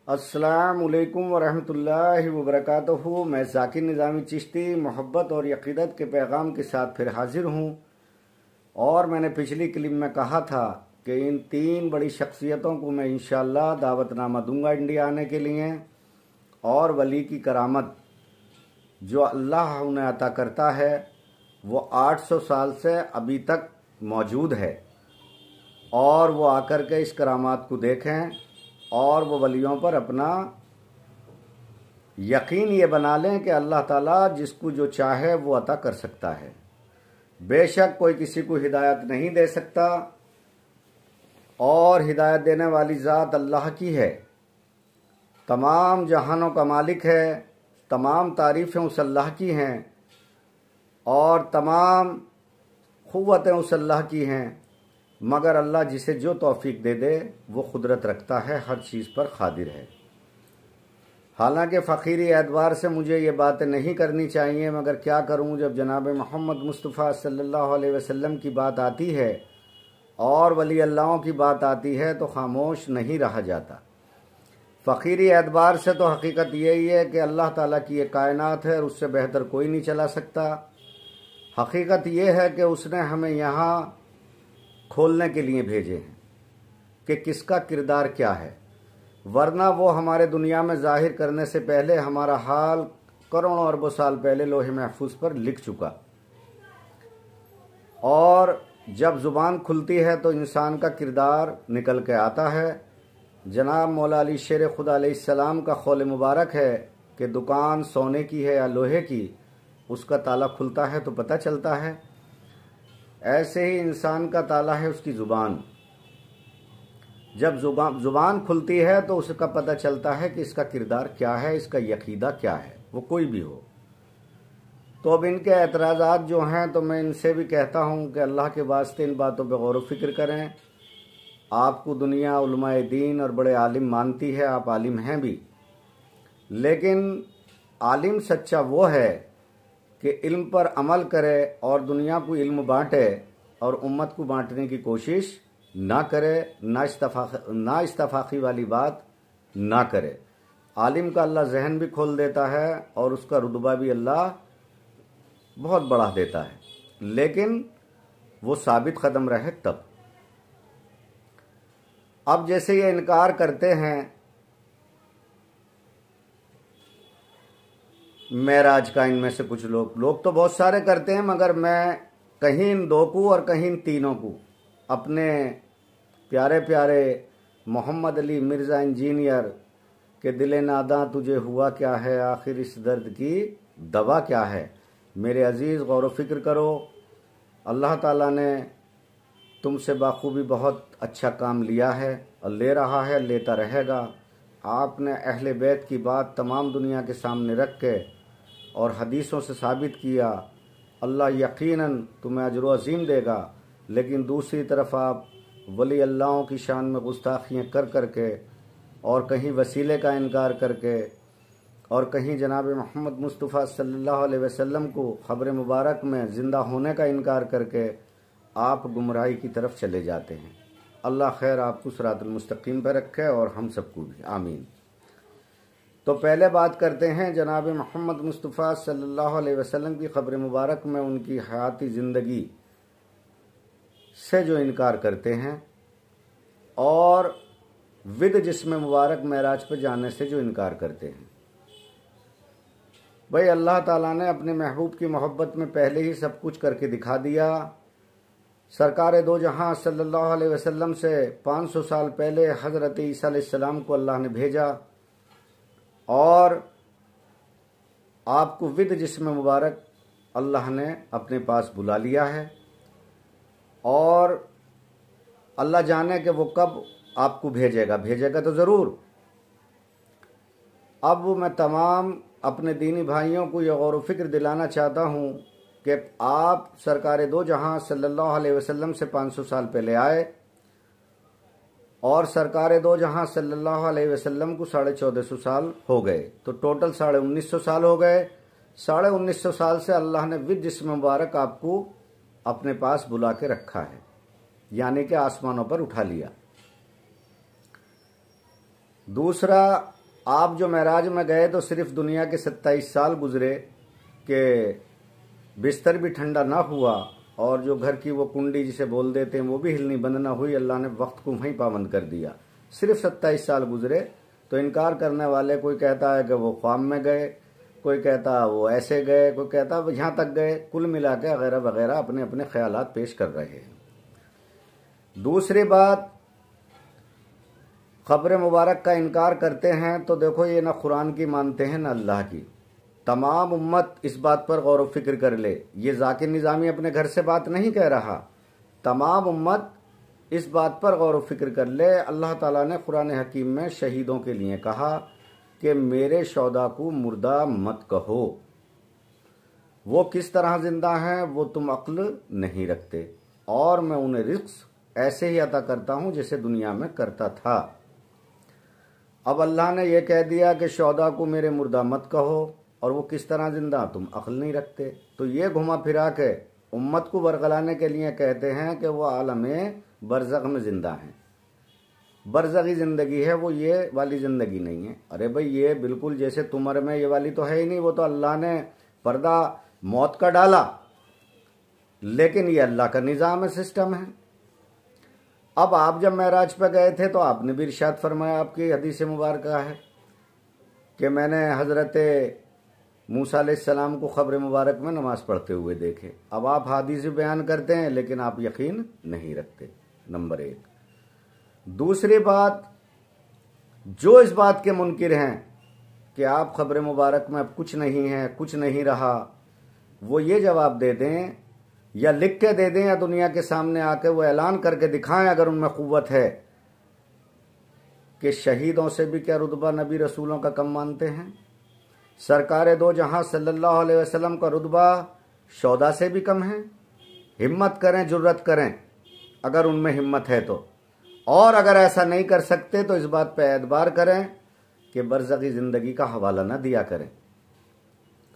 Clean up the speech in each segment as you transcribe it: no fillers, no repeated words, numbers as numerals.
अस्सलामुअलैकुम वरहमतुल्लाहि वबरकातुहू। मैं ज़ाकिर निज़ामी चिश्ती मोहब्बत और यकीदत के पैगाम के साथ फिर हाजिर हूँ। और मैंने पिछली क्लिप में कहा था कि इन तीन बड़ी शख्सियतों को मैं इंशाअल्लाह दावतनामा दूंगा इंडिया आने के लिए। और वली की करामत जो अल्लाह उन्हें अता करता है वो 800 साल से अभी तक मौजूद है। और वो आकर के इस करामात को देखें और वो वलियों पर अपना यकीन ये बना लें कि अल्लाह ताला जिसको जो चाहे वो अता कर सकता है। बेशक कोई किसी को हिदायत नहीं दे सकता और हिदायत देने वाली ज़ात अल्लाह की है। तमाम जहानों का मालिक है, तमाम तारीफ़ें उस अल्लाह की हैं और तमाम क़ुव्वतें उस अल्लाह की हैं। मगर अल्लाह जिसे जो तौफीक दे दे वो कुदरत रखता है, हर चीज़ पर क़ादिर है। हालांकि फ़कीरी एतबार से मुझे ये बातें नहीं करनी चाहिए, मगर क्या करूं, जब जनाब मोहम्मद मुस्तफ़ा सल्लल्लाहु अलैहि वसल्लम की बात आती है और वली अल्लाहों की बात आती है तो खामोश नहीं रहा जाता। फ़कीरी एतबार से तो हकीकत यही है कि अल्लाह ताला की ये कायनात है और उससे बेहतर कोई नहीं चला सकता। हकीकत ये है कि उसने हमें यहाँ खोलने के लिए भेजे हैं कि किसका किरदार क्या है, वरना वो हमारे दुनिया में जाहिर करने से पहले हमारा हाल करोड़ों अरबों साल पहले लोहे महफूज पर लिख चुका। और जब ज़ुबान खुलती है तो इंसान का किरदार निकल के आता है। जनाब मौला अली शेर खुदा अलैहिस्सलाम का कौल मुबारक है कि दुकान सोने की है या लोहे की, उसका ताला खुलता है तो पता चलता है। ऐसे ही इंसान का ताला है उसकी ज़ुबान। जब ज़ुबान खुलती है तो उसका पता चलता है कि इसका किरदार क्या है, इसका यकीदा क्या है, वो कोई भी हो। तो अब इनके एतराज़ात जो हैं तो मैं इनसे भी कहता हूँ कि अल्लाह के वास्ते इन बातों पर गौर व फिक्र करें। आपको दुनिया उलमाए दीन और बड़े आलिम मानती है, आप आलिम हैं भी, लेकिन आलिम सच्चा वो है कि इल्म पर अमल करे और दुनिया को इल्म बांटे और उम्मत को बांटने की कोशिश ना करे, ना इस्तफाक़ी वाली बात ना करे। आलिम का अल्लाह जहन भी खोल देता है और उसका रुतबा भी अल्लाह बहुत बढ़ा देता है, लेकिन वो साबित कदम रहे तब। अब जैसे ये इनकार करते हैं मेराज का, इनमें से कुछ लोग तो बहुत सारे करते हैं, मगर मैं कहीं इन दो को और कहीं इन तीनों को अपने प्यारे प्यारे मोहम्मद अली मिर्ज़ा इंजीनियर के दिल नादा तुझे हुआ क्या है, आखिर इस दर्द की दवा क्या है। मेरे अजीज़ गौर व फिक्र करो, अल्लाह ताला ने तुमसे बाखूबी बहुत अच्छा काम लिया है और ले रहा है, लेता रहेगा। आपने अहले बैत की बात तमाम दुनिया के सामने रख के और हदीसों से साबित किया, अल्लाह यकीनन तुम्हें अजर अज़ीम देगा। लेकिन दूसरी तरफ आप वली अल्लाहों की शान में गुस्ताखियाँ कर करके और कहीं वसीले का इनकार करके और कहीं जनाब मोहम्मद मुस्तफ़ा सल्लल्लाहु अलैहि वसल्लम को ख़बर मुबारक में ज़िंदा होने का इनकार करके आप गुमराही की तरफ चले जाते हैं। अल्लाह खैर आपको सिरातुल मुस्तकीम पर रखे और हम सबको भी, आमीन। तो पहले बात करते हैं जनाब मोहम्मद मुस्तफ़ा सल्लल्लाहु अलैहि वसल्लम की ख़बर मुबारक में उनकी हयाती ज़िंदगी से जो इनकार करते हैं और विद जिस्म मुबारक मेराज पर जाने से जो इनकार करते हैं। भाई अल्लाह ताला ने अपने महबूब की मोहब्बत में पहले ही सब कुछ करके दिखा दिया। सरकार दो जहां सल्लल्लाहु अलैहि वसल्लम से 500 साल पहले हज़रत ईसा अलैहिस्सलाम को अल्लाह ने भेजा और आपको विद जिस्म मुबारक अल्लाह ने अपने पास बुला लिया है और अल्लाह जाने कि वो कब आपको भेजेगा तो ज़रूर। अब मैं तमाम अपने दीनी भाइयों को ये गौर व फिक्र दिलाना चाहता हूँ कि आप सरकार दो जहां सल्लल्लाहु अलैहि वसल्लम से 500 साल पहले आए और सरकार दो जहां सल्लल्लाहु अलैहि वसल्लम को 1450 साल हो गए, तो टोटल 1950 साल हो गए। 1950 साल से अल्लाह ने विद जिस्म मुबारक आपको अपने पास बुला के रखा है, यानी कि आसमानों पर उठा लिया। दूसरा, आप जो महराज में गए तो सिर्फ दुनिया के 27 साल गुजरे कि बिस्तर भी ठंडा ना हुआ और जो घर की वो कुंडी जिसे बोल देते हैं वो भी हिलनी बंद ना हुई। अल्लाह ने वक्त को वहीं पाबंद कर दिया। सिर्फ 27 साल गुजरे। तो इनकार करने वाले, कोई कहता है कि वो ख्वाब में गए, कोई कहता वो ऐसे गए, कोई कहता यहाँ तक गए, कुल मिला के वगैरह वगैरह अपने अपने ख्यालात पेश कर रहे हैं। दूसरी बात, खबर मुबारक का इनकार करते हैं तो देखो ये ना कुरान की मानते हैं ना अल्लाह की। तमाम उम्मत इस बात पर गौर व फिक्र कर ले। ये जाकिर निज़ामी अपने घर से बात नहीं कह रहा, तमाम उम्मत इस बात पर गौर व फिक्र कर ले। अल्लाह ताला ने कुरान हकीम में शहीदों के लिए कहा कि मेरे शौदा को मुर्दा मत कहो, वो किस तरह जिंदा हैं वो तुम अक्ल नहीं रखते, और मैं उन्हें रिज़्क़ ऐसे ही अता करता हूं जैसे दुनिया में करता था। अब अल्लाह ने यह कह दिया कि शौदा को मेरे मुर्दा मत कहो, और वो किस तरह जिंदा तुम अक्ल नहीं रखते। तो ये घुमा फिरा के उम्मत को बरगलाने के लिए कहते हैं कि वो आलम बरज़ख में जिंदा हैं। बरज़खी ज़िंदगी है वो, ये वाली ज़िंदगी नहीं है। अरे भाई ये बिल्कुल जैसे तुमर में ये वाली तो है ही नहीं, वो तो अल्लाह ने पर्दा मौत का डाला, लेकिन ये अल्लाह का निज़ाम है, सिस्टम है। अब आप जब महराज पर गए थे तो आपने भी इरशाद फरमाया, आपकी हदीस मुबारक है कि मैंने हज़रत मूसा अलैहिस्सलाम को खबर मुबारक में नमाज पढ़ते हुए देखे। अब आप हदीस बयान करते हैं लेकिन आप यकीन नहीं रखते, नंबर एक। दूसरी बात, जो इस बात के मुनकिर हैं कि आप खबर मुबारक में अब कुछ नहीं है, कुछ नहीं रहा, वो ये जवाब दे दें या लिख के दे दें या दुनिया के सामने आके वो ऐलान करके दिखाएं अगर उनमें क़ुव्वत है कि शहीदों से भी क्या रुतबा नबी रसूलों का कम मानते हैं। सरकारे दो जहां सल्लल्लाहु अलैहि वसल्लम का रुतबा शौदा से भी कम है। हिम्मत करें, जुर्रत करें अगर उनमें हिम्मत है तो, और अगर ऐसा नहीं कर सकते तो इस बात पर एतबार करें कि बरज़खी ज़िंदगी का हवाला न दिया करें।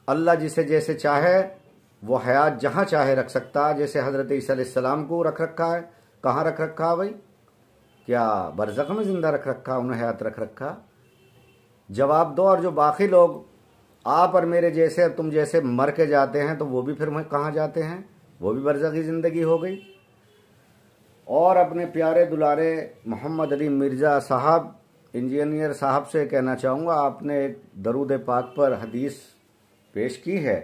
अल्लाह जिसे जैसे चाहे वो हयात जहाँ चाहे रख सकता है। जैसे हज़रत ईसा अलैहिस्सलाम को रख रखा है, कहाँ रख रखा है भाई? क्या बरज़ख में ज़िंदा रख रखा, उन्हें हयात रख रखा? जवाब दो। और जो बाकी लोग आप और मेरे जैसे, तुम जैसे मर के जाते हैं तो वो भी फिर कहाँ जाते हैं? वो भी बरज़खी ज़िंदगी हो गई। और अपने प्यारे दुलारे मोहम्मद अली मिर्ज़ा साहब, इंजीनियर साहब से कहना चाहूँगा, आपने एक दरूद पाक पर हदीस पेश की है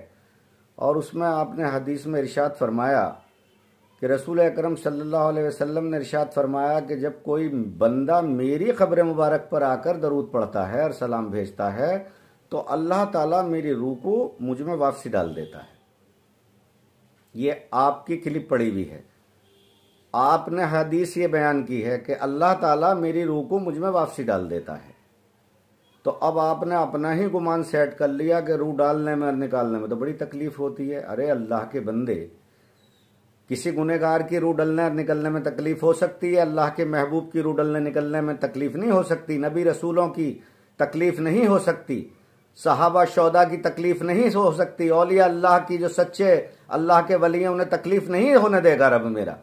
और उसमें आपने हदीस में इरशाद फरमाया कि रसूल अकरम सल्लल्लाहु अलैहि वसल्लम ने इरशाद फरमाया कि जब कोई बंदा मेरी खबर मुबारक पर आकर दरूद पढ़ता है और सलाम भेजता है तो अल्लाह ताला मेरी रूह को मुझ में वापसी डाल देता है। ये आपकी क्लिप पड़ी हुई है, आपने हदीस ये बयान की है कि अल्लाह ताला मेरी रूह को मुझ में वापसी डाल देता है। तो अब आपने अपना ही गुमान सेट कर लिया कि रूह डालने में और निकालने में तो बड़ी तकलीफ होती है। अरे अल्लाह के बंदे, किसी गुनहगार की रूह डलने और निकलने में तकलीफ हो सकती है, अल्लाह के महबूब की रूह डलने निकलने में तकलीफ नहीं हो सकती। नबी रसूलों की तकलीफ नहीं हो सकती, सहाबा शौदा की तकलीफ नहीं हो सकती, औलिया अल्लाह की जो सच्चे अल्लाह के वली हैं उन्हें तकलीफ नहीं होने देगा रब मेरा।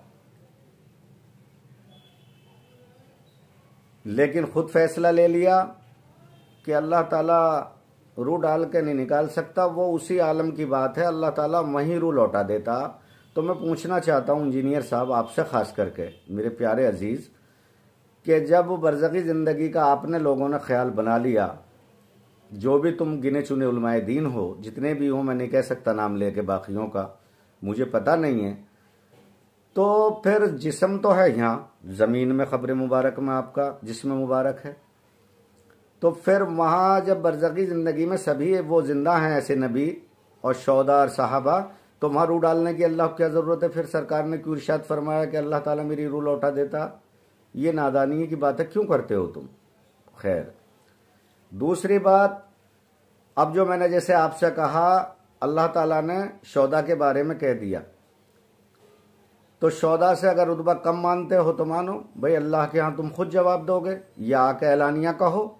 लेकिन खुद फैसला ले लिया कि अल्लाह ताला रूह डाल के नहीं निकाल सकता, वो उसी आलम की बात है, अल्लाह ताला वहीं रूह लौटा देता। तो मैं पूछना चाहता हूँ इंजीनियर साहब आपसे, खास करके मेरे प्यारे अजीज़, कि जब बरज़खी ज़िंदगी का आपने लोगों ने ख्याल बना लिया, जो भी तुम गिने चुने उलमाए दीन हो, जितने भी हो, मैं नहीं कह सकता नाम लेके, बाकियों का मुझे पता नहीं है, तो फिर जिस्म तो है यहाँ ज़मीन में, खबर मुबारक में आपका जिस्म मुबारक है, तो फिर वहाँ जब बरज़खी ज़िंदगी में सभी वो ज़िंदा हैं ऐसे नबी और शौदा और साहबा, तो वहाँ रूह डालने की अल्लाह को क्या ज़रूरत है? फिर सरकार ने क्यों इरशाद फरमाया कि अल्लाह ताला मेरी रूह लौटा देता? ये नादानी की बात है, क्यों करते हो तुम? खैर, दूसरी बात, अब जो मैंने जैसे आपसे कहा अल्लाह ताला ने शौदा के बारे में कह दिया, तो शौदा से अगर रुतबा कम मानते हो तो मानो भाई अल्लाह के यहाँ तुम खुद जवाब दोगे या आके ऐलानिया कहो।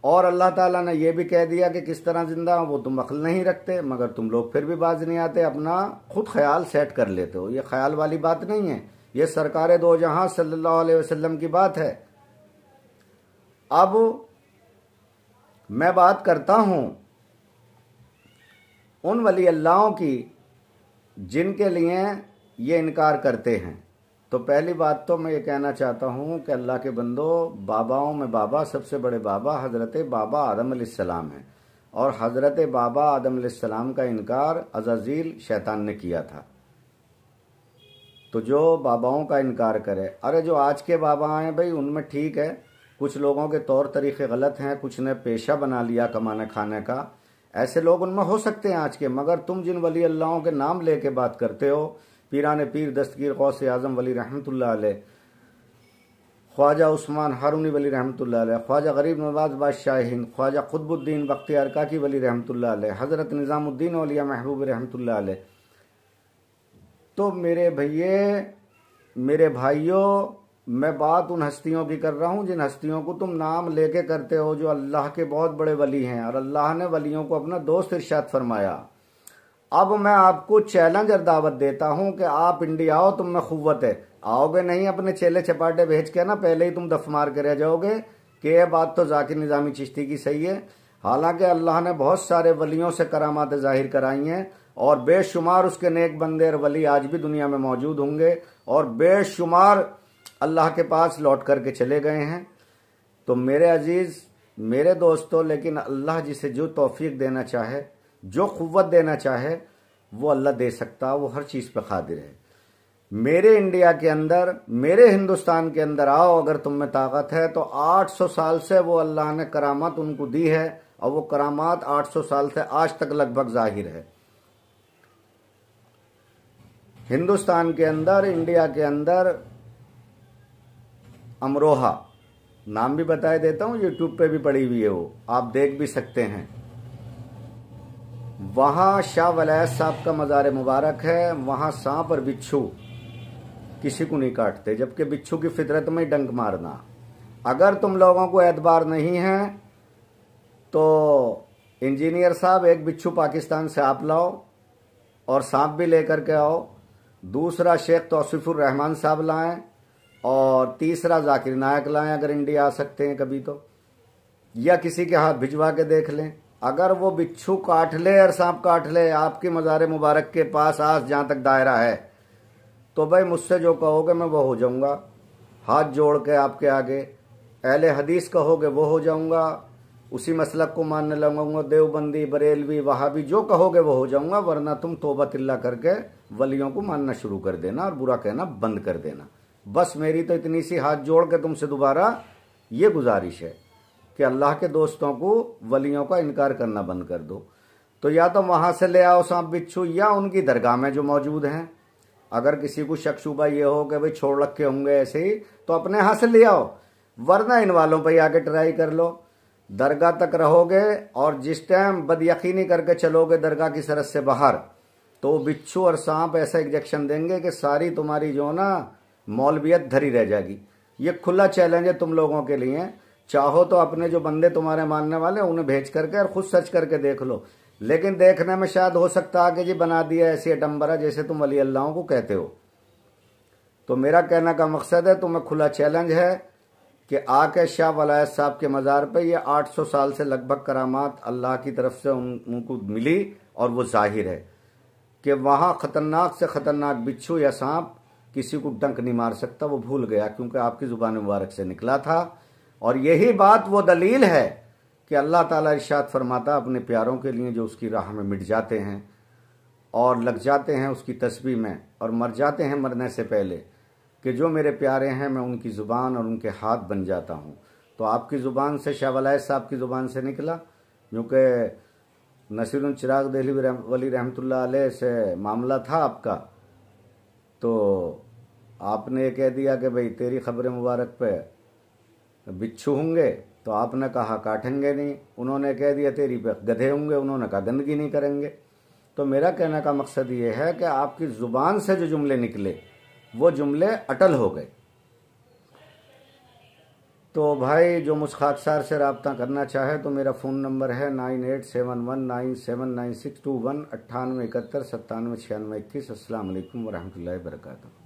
और अल्लाह ताला ने यह भी कह दिया कि किस तरह जिंदा हो वो तुम अक्ल नहीं रखते, मगर तुम लोग फिर भी बाज नहीं आते, अपना खुद ख्याल सेट कर लेते हो। ये ख्याल वाली बात नहीं है, ये सरकारे दो जहां सल्लल्लाहु अलैहि वसल्लम की बात है। अब मैं बात करता हूं उन वली अल्लाहों की जिनके लिए ये इनकार करते हैं। तो पहली बात तो मैं ये कहना चाहता हूं कि अल्लाह के बंदो, बाबाओं में बाबा, सबसे बड़े बाबा हज़रत बाबा आदम अलैहिस्सलाम हैं, और हज़रत बाबा आदम अलैहिस्सलाम का इनकार अज़ाज़ील शैतान ने किया था। तो जो बाबाओं का इनकार करे, अरे जो आज के बाबा हैं भाई उनमें ठीक है, कुछ लोगों के तौर तरीके गलत हैं, कुछ ने पेशा बना लिया कमाने खाने का, ऐसे लोग उनमें हो सकते हैं आज के। मगर तुम जिन वली अल्लाहों के नाम लेके बात करते हो, पीरान पीर दस्तगीर गौस आज़म वली रहमतुल्लाह अलैह, ख्वाजा उस्मान हारूनी वली रहमतुल्लाह अलैह, ख्वाजा गरीब नवाज बादशाह हिंद, ख्वाजा कुतुबुद्दीन बख्तियार काकी वली रहमतुल्लाह अलैह, हज़रत निज़ामुद्दीन औलिया महबूब रहमतुल्लाह अलैह। तो मेरे भैये, मेरे भाइयों, मैं बात उन हस्तियों की कर रहा हूं जिन हस्तियों को तुम नाम लेके करते हो, जो अल्लाह के बहुत बड़े वली हैं, और अल्लाह ने वलियों को अपना दोस्त इरशाद फरमाया। अब मैं आपको चैलेंज और दावत देता हूं कि आप इंडिया आओ, तुम में खुव्वत है, आओगे नहीं अपने चेले चपाटे भेज के ना, पहले ही तुम दफ मार के रह जाओगे कि यह बात तो जाकिर निज़ामी चिश्ती की सही है। हालांकि अल्लाह ने बहुत सारे वलियों से करामात जाहिर कराई हैं, और बेशुमार उसके नेक बंदे और वली आज भी दुनिया में मौजूद होंगे, और बेशुमार अल्लाह के पास लौट करके चले गए हैं। तो मेरे अजीज, मेरे दोस्तों, लेकिन अल्लाह जिसे जो तौफीक देना चाहे, जो क़ुव्वत देना चाहे, वो अल्लाह दे सकता, वो हर चीज़ पे क़ादिर है। मेरे इंडिया के अंदर, मेरे हिंदुस्तान के अंदर आओ, अगर तुम में ताकत है तो 800 साल से वो अल्लाह ने करामात उनको दी है, और वो करामात 800 साल से आज तक लगभग जाहिर है। हिंदुस्तान के अंदर, इंडिया के अंदर अमरोहा नाम भी बताए देता हूँ, यूट्यूब पे भी पड़ी हुई है, वो आप देख भी सकते हैं। वहाँ शाह वलायत साहब का मज़ार मुबारक है। वहाँ सांप और बिच्छू किसी को नहीं काटते, जबकि बिच्छू की फितरत में डंक मारना। अगर तुम लोगों को एतबार नहीं है तो इंजीनियर साहब, एक बिच्छू पाकिस्तान से आप लाओ और सांप भी लेकर के आओ। दूसरा शेख तौसीफुर रहमान साहब लाएं, और तीसरा जाकिर नायक लाएं, अगर इंडिया आ सकते हैं कभी तो, या किसी के हाथ भिजवा के देख लें। अगर वो बिच्छू काट ले और सांप काट ले आपके मज़ार मुबारक के पास, आज जहाँ तक दायरा है, तो भाई मुझसे जो कहोगे मैं वो हो जाऊँगा, हाथ जोड़ के आपके आगे। अहले हदीस कहोगे वो हो जाऊँगा, उसी मसलक को मानने लगूंगा, देवबंदी, बरेलवी, वहाबी, जो कहोगे वो हो जाऊँगा। वरना तुम तौबा तिल्ला करके वलियों को मानना शुरू कर देना और बुरा कहना बंद कर देना। बस मेरी तो इतनी सी हाथ जोड़ के तुमसे दोबारा ये गुजारिश है कि अल्लाह के दोस्तों को, वलियों का इनकार करना बंद कर दो। तो या तो वहाँ से ले आओ सांप बिच्छू, या उनकी दरगाह में जो मौजूद हैं। अगर किसी को शक शुबा ये हो कि भाई छोड़ रखे होंगे ऐसे ही, तो अपने यहाँ से ले आओ, वरना इन वालों पर आके ट्राई कर लो। दरगाह तक रहोगे और जिस टाइम बदयकीनी करके चलोगे दरगाह की सरहद से बाहर, तो बिच्छू और सांप ऐसा इंजेक्शन देंगे कि सारी तुम्हारी जो ना मौलवियत धरी रह जाएगी। ये खुला चैलेंज है तुम लोगों के लिए। चाहो तो अपने जो बंदे तुम्हारे मानने वाले उन्हें भेज करके और खुद सर्च करके देख लो, लेकिन देखने में शायद हो सकता है कि जी बना दिया ऐसी अडम्बरा जैसे तुम वली अल्लाहों को कहते हो। तो मेरा कहने का मकसद है, तुम्हें खुला चैलेंज है कि आके शाह वलायत साहब के मज़ार पे ये 800 साल से लगभग करामात अल्लाह की तरफ से उनको मिली, और वो जाहिर है कि वहाँ ख़तरनाक से ख़तरनाक बिच्छू या सांप किसी को डंक नहीं मार सकता। वो भूल गया क्योंकि आपकी ज़ुबान मुबारक से निकला था। और यही बात वो दलील है कि अल्लाह ताला इरशाद फरमाता अपने प्यारों के लिए जो उसकी राह में मिट जाते हैं और लग जाते हैं उसकी तस्बीह में और मर जाते हैं मरने से पहले, कि जो मेरे प्यारे हैं मैं उनकी ज़ुबान और उनके हाथ बन जाता हूँ। तो आपकी ज़ुबान से, शाह वलायत साहब की ज़ुबान से निकला, क्योंकि नसीरुल चिराग देहलवी वली रहमतुल्लाह अलैह से मामला था आपका, तो आपने ये कह दिया कि भाई तेरी खबर मुबारक पे बिच्छू होंगे, तो आपने कहा काटेंगे नहीं। उन्होंने कह दिया तेरी पे गधे होंगे, उन्होंने कहा गंदगी नहीं करेंगे। तो मेरा कहने का मकसद ये है कि आपकी ज़ुबान से जो जुमले निकले वो जुमले अटल हो गए। तो भाई जो मुझ खाकसार से रब्ता करना चाहे तो मेरा फ़ोन नंबर है 9871979621 9871979621। अस्सलाम वालेकुम वरहमतुल्लाहि वबरकातुहू।